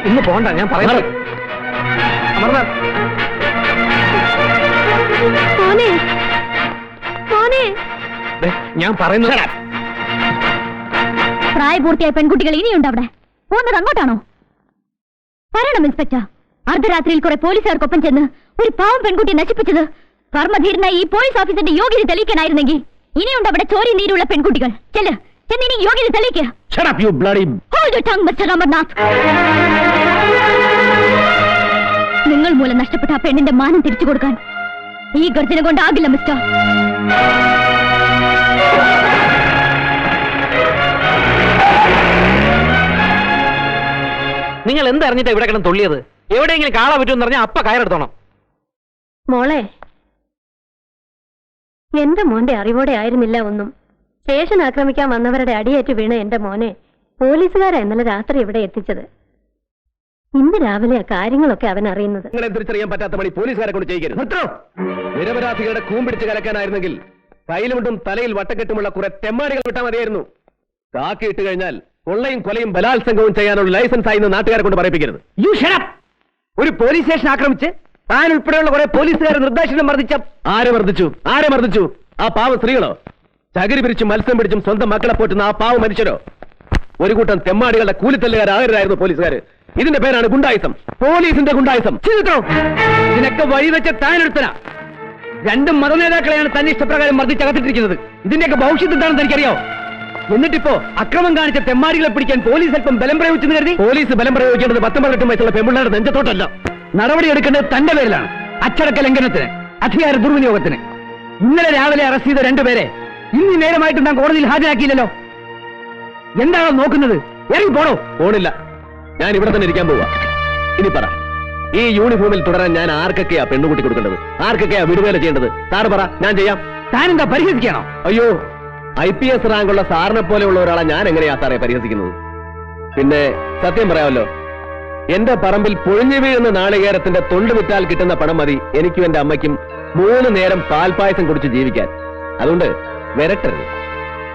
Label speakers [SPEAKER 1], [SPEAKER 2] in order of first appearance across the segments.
[SPEAKER 1] ഇന്ന് പോണ്ട, ഞാൻ പറയുന്നത്. അമർനാഥ്, ഞാൻ പറയുന്നത്.
[SPEAKER 2] പ്രായപൂർത്തിയായ പെൺകുട്ടികൾ ഇനിയുണ്ട് അവിടെ. പോകുന്നത് അങ്ങോട്ടാണോ? പറയണം ഇൻസ്പെക്ടർ. അർദ്ധരാത്രിയിൽ കുറെ പോലീസുകാർക്കൊപ്പം ചെന്ന് ഒരു പാവം പെൺകുട്ടിയെ നശിപ്പിച്ചത് കർമ്മധീരനായി ഈ പോലീസ് ഓഫീസറിന്റെ യോഗ്യത തെളിയിക്കാനായിരുന്നെങ്കിൽ ഇനിയുണ്ട് അവിടെ ചോരി നീരുള്ള പെൺകുട്ടികൾ. ചെന്നിനി യോഗ്യത തെളിയിക്കുക. നിങ്ങൾ മൂലം നഷ്ടപ്പെട്ട ആ പെണ്ണിന്റെ മാനം തിരിച്ചു കൊടുക്കാൻ ഈ ഗർജന കൊണ്ടാകില്ല മിസ്റ്റർ.
[SPEAKER 1] നിങ്ങൾ എന്തറിഞ്ഞിട്ടാ ഇവിടെ കിടന്ന് തുള്ളിയത്? എവിടെയെങ്കിലും കാണാൻ പറ്റുമെന്ന് പറഞ്ഞാൽ അപ്പ കയറെടുത്തോണം.
[SPEAKER 2] മോളെ, എന്റെ മോന്റെ അറിവോടെ ആയിരുന്നില്ല ഒന്നും. സ്റ്റേഷൻ ആക്രമിക്കാൻ വന്നവരുടെ അടിയേറ്റ് വീണ എന്റെ മോനെ പോലീസുകാരാ ഇന്നലെ രാത്രി ഇവിടെ എത്തിച്ചത്. ഇന്ന് രാവിലെ കാര്യങ്ങളൊക്കെ അവൻ അറിയുന്നത്.
[SPEAKER 3] നിങ്ങളെ തിരിച്ചറിയാൻ പറ്റാത്ത പണി പോലീസുകാരെ കൊണ്ട് ചെയ്യരുത്. നിരപരാധികളുടെ കൂമ്പിടിച്ച് കലക്കാനായിരുന്നെങ്കിൽ കയ്യിലുമുണ്ടും തലയിൽ വട്ടക്കെട്ടുമുള്ള കുറെ തെമ്മാടികൾ വിട്ടാൽ മതിയായിരുന്നു. കാക്കിയിട്ട് കഴിഞ്ഞാൽ കൊള്ളയും കൊലയും ബലാത്സംഗവും ചെയ്യാനുള്ള ലൈസൻസ് ആയി നാട്ടുകാരെ കൊണ്ട് പറയിപ്പിക്കരുത്.
[SPEAKER 1] You shut up. ഒരു പോലീസ് സ്റ്റേഷൻ ആക്രമിച്ച് താൻ ഉൾപ്പെടെയുള്ള കുറെ പോലീസുകാരെ നിർദ്ദേശം മർദ്ദിച്ച.
[SPEAKER 3] ആരെ മർദ്ദിച്ചു? ആ പാവ സ്ത്രീകളോ? ചകിരി പിരിച്ചും മത്സ്യം പിടിച്ചും സ്വന്തം മക്കളെ പോറ്റുന്ന ആ പാവ മനുഷ്യരോ? ഒരു കൂട്ടം തെമ്മാടികളുടെ കൂലിത്തല്ലുകാരായിരുന്നു പോലീസുകാർ. ഇതിന്റെ പേരാണ് ഗുണ്ടായിസം, പോലീസിന്റെ ഗുണ്ടായിസം.
[SPEAKER 1] ഇതിനൊക്കെ വഴിവെച്ച താനെടുത്തന. രണ്ടും മതനേതാക്കളെയാണ് തന്നെ ഇഷ്ടപ്രകാരം മർദ്ദിച്ചകത്തിട്ടിരിക്കുന്നത്. ഇതിന്റെയൊക്കെ ഭവിഷ്യത്ത് എന്താണെന്ന് എനിക്കറിയാവോ? എന്നിട്ടിപ്പോ അക്രമം കാണിച്ച തെമ്മാടികളെ പിടിക്കാൻ പോലീസ് അല്പം ബലം പ്രയോഗിച്ചെന്ന് കരുതി
[SPEAKER 3] പോലീസ് ബലം പ്രയോഗിക്കേണ്ടത് 18 വയസ്സുള്ള പെൺപിള്ളേരുടെ നെഞ്ചത്തോട്ടല്ല.
[SPEAKER 1] നടപടി എടുക്കേണ്ടത് തന്റെ പേരിലാണ്. അച്ചടക്ക ലംഘനത്തിന്, അധികാര ദുർവിനിയോഗത്തിന്. ഇന്നലെ രാവിലെ അറസ്റ്റ് ചെയ്ത 2 പേരെ ഇന്ന് നേരമായിട്ട് ഞാൻ കോടതിയിൽ ഹാജരാക്കിയില്ലല്ലോ. എന്താണോ നോക്കുന്നത്? ഇറങ്ങി പോണോ?
[SPEAKER 3] പോണില്ല, ഞാൻ ഇവിടെ തന്നെ ഇരിക്കാൻ പോവാ. ഇനി പറ, ഈ യൂണിഫോമിൽ തുടരാൻ ഞാൻ ആർക്കൊക്കെയാ പെണ്ണുകൂട്ടി കൊടുക്കേണ്ടത്? ആർക്കൊക്കെയാ വിടുവേല ചെയ്യേണ്ടത്? സാറ് പറ, ഞാൻ ചെയ്യാം.
[SPEAKER 1] താനെന്താ പരിഹസിക്കണോ?
[SPEAKER 3] അയ്യോ, IPS റാങ്കുള്ള സാറിനെ പോലെയുള്ള ഒരാളെ ഞാൻ എങ്ങനെയാ സാറേ പരിഹസിക്കുന്നത്? പിന്നെ സത്യം പറയാമല്ലോ, എന്റെ പറമ്പിൽ പൊഴിഞ്ഞു വീഴുന്ന നാളികേരത്തിന്റെ തൊണ്ട് വിറ്റാൽ കിട്ടുന്ന പണം മതി എനിക്കും എന്റെ അമ്മയ്ക്കും 3 നേരം പാൽപ്പായസം കുടിച്ച് ജീവിക്കാൻ. അതുകൊണ്ട് വരട്ടരുത്.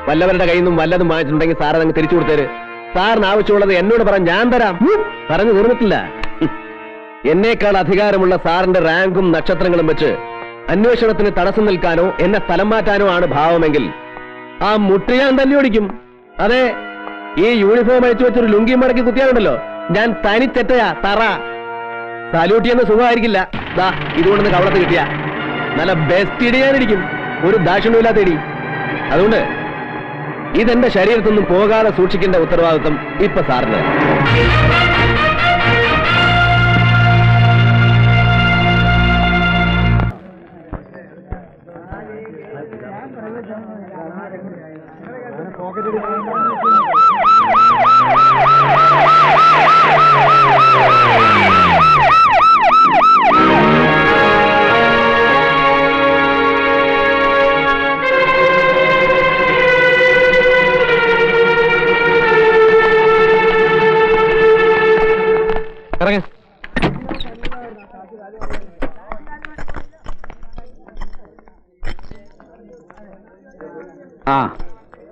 [SPEAKER 3] വല്ലവരുടെ കയ്യിൽ നിന്നും വല്ലതും വാങ്ങിച്ചിട്ടുണ്ടെങ്കിൽ സാർ അതങ്ങ് തിരിച്ചു കൊടുത്തേര്. സാറിന് ആവശ്യമുള്ളത് എന്നോട് പറ, ഞാൻ തരാം. പറഞ്ഞു തീർന്നിട്ടില്ല. എന്നേക്കാൾ അധികാരമുള്ള സാറിന്റെ റാങ്കും നക്ഷത്രങ്ങളും വെച്ച് അന്വേഷണത്തിന് തടസ്സം നിൽക്കാനോ എന്നെ സ്ഥലം മാറ്റാനോ ആണ് ഭാവമെങ്കിൽ ആ മുട്ടി ഞാൻ തന്നെ ഓടിക്കും. അതെ, ഈ യൂണിഫോം അഴിച്ചു വെച്ചൊരു ലുങ്കി മടക്കി കുത്തിയാലുണ്ടല്ലോ, ഞാൻ തനിച്ചെറ്റയാ തറ. സാല്യൂട്ട് ചെയ്യുന്ന സുഖമായിരിക്കില്ല. ദാ ഇതുകൊണ്ടൊന്ന് കവളത്ത് കിട്ടിയ നല്ല ബെസ്റ്റ് ഇടിയാനിരിക്കും, ഒരു ദാക്ഷിണ്യമില്ലാത്ത ഇടി. അതുകൊണ്ട് ഇതെന്റെ ശരീരത്തൊന്നും പോകാതെ സൂക്ഷിക്കേണ്ട ഉത്തരവാദിത്വം ഇപ്പൊ സാറിന്.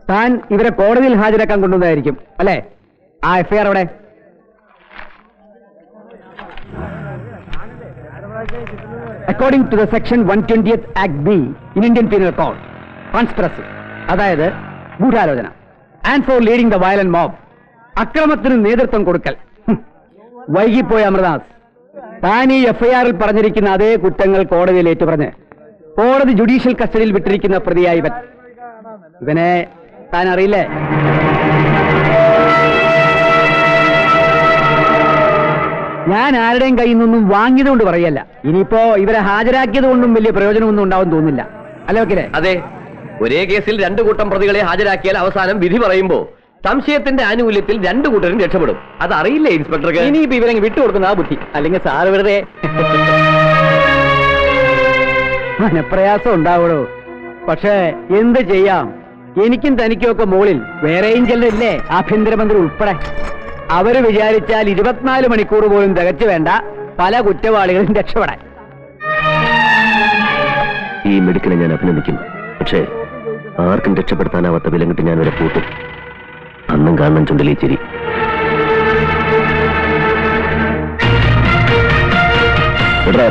[SPEAKER 1] താൻ ഇവരെ കോടതിയിൽ ഹാജരാക്കാൻ കൊണ്ടുവന്നതായിരിക്കും അല്ലേ? ആ FIR അവിടെ. According to the section 120th Act B in Indian Penal Code, conspiracy, അതായത് ഗൂഢാലോചന, and for leading the violent mob, അക്രമത്തിന് നേതൃത്വം കൊടുക്കൽ. വൈകിപ്പോയ അമൃതാസ്, താൻ ഈ FIR-ൽ പറഞ്ഞിരിക്കുന്ന അതേ കുറ്റങ്ങൾ കോടതിയിൽ ഏറ്റുപറഞ്ഞ് കോടതി ജുഡീഷ്യൽ കസ്റ്റഡിയിൽ വിട്ടിരിക്കുന്ന പ്രതിയായി ഇവനെ താൻ അറിയില്ലേ? ഞാൻ ആരുടെയും കയ്യിൽ നിന്നും വാങ്ങിയത് കൊണ്ട് പറയല്ല. ഇനിയിപ്പോ ഇവരെ ഹാജരാക്കിയത് കൊണ്ടും വലിയ പ്രയോജനമൊന്നും ഉണ്ടാവും തോന്നില്ല, അല്ലേ വക്കീലേ?
[SPEAKER 3] അതെ, ഒരേ കേസിൽ 2 കൂട്ടം പ്രതികളെ ഹാജരാക്കിയാൽ അവസാനം വിധി പറയുമ്പോ സംശയത്തിന്റെ ആനുകൂല്യത്തിൽ 2 കൂട്ടരും രക്ഷപ്പെടും. അത് അറിയില്ലേ ഇൻസ്പെക്ടർക്ക്?
[SPEAKER 1] ഇനിയിപ്പോ ഇവരെ വിട്ടുകൊടുക്കുന്ന ആ ബുദ്ധി, അല്ലെങ്കിൽ സാറ് വെറുതെ മനപ്രയാസം ഉണ്ടാവുള്ളൂ. പക്ഷേ എന്ത് ചെയ്യാം, എനിക്കും തനിക്കും ഒക്കെ മുകളിൽ വേറെയും ചിലരില്ലേ, ആഭ്യന്തരമന്ത്രി ഉൾപ്പെടെ. അവര് വിചാരിച്ചാൽ 24 മണിക്കൂർ പോലും തികച്ചു വേണ്ട പല കുറ്റവാളികളും രക്ഷപ്പെടാൻ.
[SPEAKER 3] ഈ മെഡിക്കനെ ഞാൻ അഭിനന്ദിക്കുന്നു. പക്ഷേ ആർക്കും രക്ഷപ്പെടുത്താനാവാത്ത വിലങ്ങിട്ട് ഞാൻ വരെ പൂട്ടും. അന്നും കാണണം ചുണ്ടലി ചിരി. വിട്ടേ.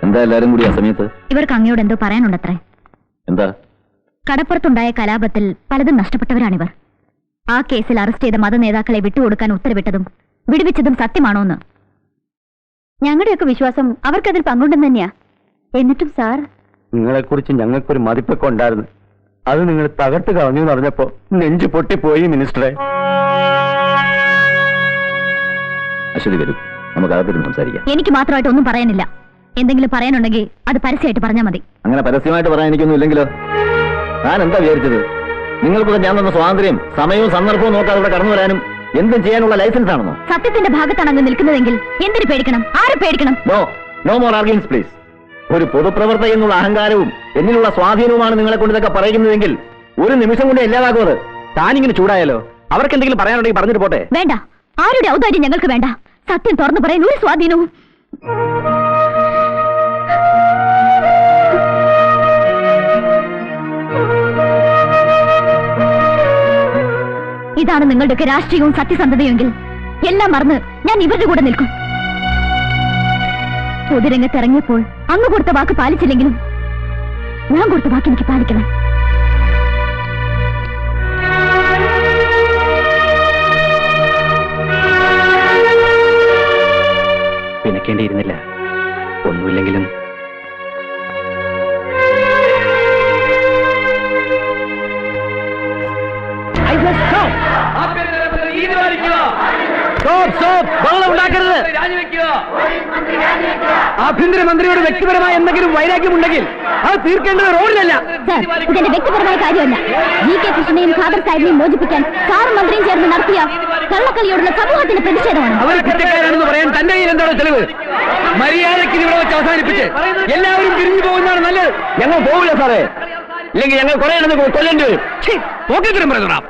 [SPEAKER 3] എന്താ എല്ലാരും കൂടി ആ സമയത്ത്?
[SPEAKER 2] ഇവർക്ക് അങ്ങയോട് എന്തോ പറയാനുണ്ടത്രേ.
[SPEAKER 3] എന്താ?
[SPEAKER 2] കടപ്പുറത്തുണ്ടായ കലാപത്തിൽ പലതും നഷ്ടപ്പെട്ടവരാണിവർ. ആ കേസിൽ അറസ്റ്റ് ചെയ്ത മത നേതാക്കളെ വിട്ടുകൊടുക്കാൻ ഉത്തരവിട്ടതും വിടുവിച്ചതും സത്യമാണോന്ന് ഞങ്ങളുടെയൊക്കെ വിശ്വാസം അവർക്കതിൽ പങ്കുണ്ടെന്ന് തന്നെയാ. എന്നിട്ടും സാർ,
[SPEAKER 1] നിങ്ങളെക്കുറിച്ച് ഞങ്ങൾക്കൊരു മതിപ്പൊക്കെ ഉണ്ടായിരുന്നു. അത് നിങ്ങൾ തകർത്ത് കളഞ്ഞു എന്ന് പറഞ്ഞപ്പോ നെഞ്ചു പൊട്ടിപ്പോയി മിനിസ്റ്ററെ.
[SPEAKER 3] അശ്വതി വരൂ, നമുക്ക് അകത്തിരുന്ന് സംസാരിക്കാം.
[SPEAKER 2] എനിക്ക് മാത്രമായിട്ട് ഒന്നും പറയാനില്ല. എന്തെങ്കിലും പറയാനുണ്ടെങ്കിൽ അത് പരസ്യമായിട്ട് പറഞ്ഞാൽ മതി.
[SPEAKER 3] അങ്ങനെ പരസ്യമായിട്ട് പറയാൻ എനിക്കൊന്നും ഇല്ലെങ്കിലോ? ഞാൻ എന്താ വിചാരിച്ചത്? നിങ്ങൾക്കൂടെ ഞാൻ തന്ന സ്വാതന്ത്ര്യം സമയവും സന്ദർഭവും നോക്കാതെ ഇവിടെ കടന്നു വരാനും എന്തും ചെയ്യാനുള്ള ലൈസൻസ് ആണെന്നോ?
[SPEAKER 2] സത്യത്തിന്റെ ഭാഗത്താണ് അങ്ങ് നിൽക്കുന്നതെങ്കിൽ എന്തിനു പേടിക്കണം? ആരെ പേടിക്കണം?
[SPEAKER 3] No more arguments please. ഒരു പൊതുപ്രവർത്തക എന്നുള്ള അഹങ്കാരവും എന്നിലുള്ള സ്വാധീനവുമാണ് നിങ്ങളെ കൊണ്ട് ഇതൊക്കെ പറയുന്നതെങ്കിൽ ഒരു നിമിഷം കൊണ്ട് ഇല്ലാതാക്കും അത്.
[SPEAKER 1] താനിങ്ങനെ ചൂടായാലോ? അവർക്ക് എന്തെങ്കിലും പറയാനുണ്ടെങ്കിൽ പറഞ്ഞിട്ട് പോട്ടെ.
[SPEAKER 2] വേണ്ട, ആരുടെ ഔദാര്യം ഞങ്ങൾക്ക് വേണ്ട. സത്യം തുറന്നു പറയാൻ ഒരു സ്വാധീനവും. ഇതാണ് നിങ്ങളുടെയൊക്കെ രാഷ്ട്രീയവും സത്യസന്ധതയുമെങ്കിൽ എല്ലാം മറന്ന് ഞാൻ ഇവരുടെ കൂടെ നിൽക്കും. പൊതുരംഗത്ത് ഇറങ്ങിയപ്പോൾ അങ്ങ് കൊടുത്ത വാക്ക് പാലിച്ചില്ലെങ്കിലും ഞാൻ കൊടുത്ത വാക്ക് എനിക്ക് പാലിക്കണം.
[SPEAKER 1] പിണക്കേണ്ടിയിരുന്നില്ല. ഒന്നുമില്ലെങ്കിലും ആഭ്യന്തരമന്ത്രിയോട് വ്യക്തിപരമായ എന്തെങ്കിലും വൈരാഗ്യമുണ്ടെങ്കിൽ അത് തീർക്കേണ്ടത് റോഡിലല്ല.
[SPEAKER 2] ഇതെന്റെ വ്യക്തിപരമായ കാര്യമല്ല. GK കൃഷ്ണനെയും ഖാദർ സാഹിബിനെയും മോചിപ്പിക്കാൻ സാറും മന്ത്രിയും ചേർന്ന് നടത്തിയ കള്ളക്കളിയോടുള്ള സമൂഹത്തിന്റെ പ്രതിഷേധമാണ്.
[SPEAKER 1] അവർ കുറ്റക്കാരാണെന്ന് പറയാൻ തന്റെ കയ്യിൽ എന്താണ് തെളിവ്? മര്യാദയ്ക്ക് ഇവിടെ വെച്ച് അവസാനിപ്പിച്ച് എല്ലാവരും പിരിഞ്ഞു പോകുന്നതാണ് നല്ലത്.
[SPEAKER 3] ഞങ്ങൾ പോകില്ല സാറേ, ഇല്ലെങ്കിൽ ഞങ്ങൾ കുറെ കൊല്ലേണ്ടി വരും.
[SPEAKER 1] പോക്കത്തിനും പറയുന്ന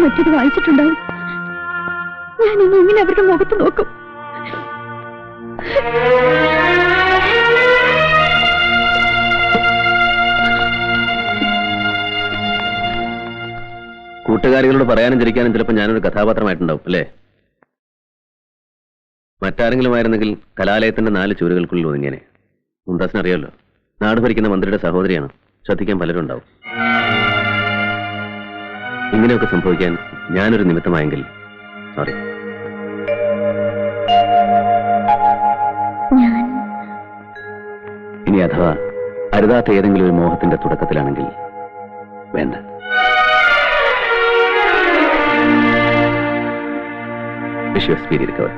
[SPEAKER 2] മറ്റൊരു വായിച്ചിട്ടുണ്ടാവും. ഞാനിനി ഇങ്ങനെ അവരുടെ മുഖത്ത് നോക്കും.
[SPEAKER 3] കൂട്ടുകാരികളോട് പറയാനും ചിരിക്കാനും ചിലപ്പോൾ ഞാനൊരു കഥാപാത്രമായിട്ടുണ്ടാവും അല്ലേ? മറ്റാരെങ്കിലും ആയിരുന്നെങ്കിൽ കലാലയത്തിന്റെ 4 ചുവരുകൾക്കുള്ളിൽ ഒതുങ്ങിയനെ. മുംതാസിന് അറിയാമല്ലോ, നാട് ഭരിക്കുന്ന മന്ത്രിയുടെ സഹോദരിയാണ്. ശ്രദ്ധിക്കാൻ പലരും ഉണ്ടാവും. ഇങ്ങനെയൊക്കെ സംഭവിക്കാൻ ഞാനൊരു നിമിത്തമായെങ്കിൽ സോറി. ഇനി അഥവാ അരുതാത്ത ഏതെങ്കിലും ഒരു മോഹത്തിന്റെ തുടക്കത്തിലാണെങ്കിൽ വേണ്ട. Wish you speedy recovery.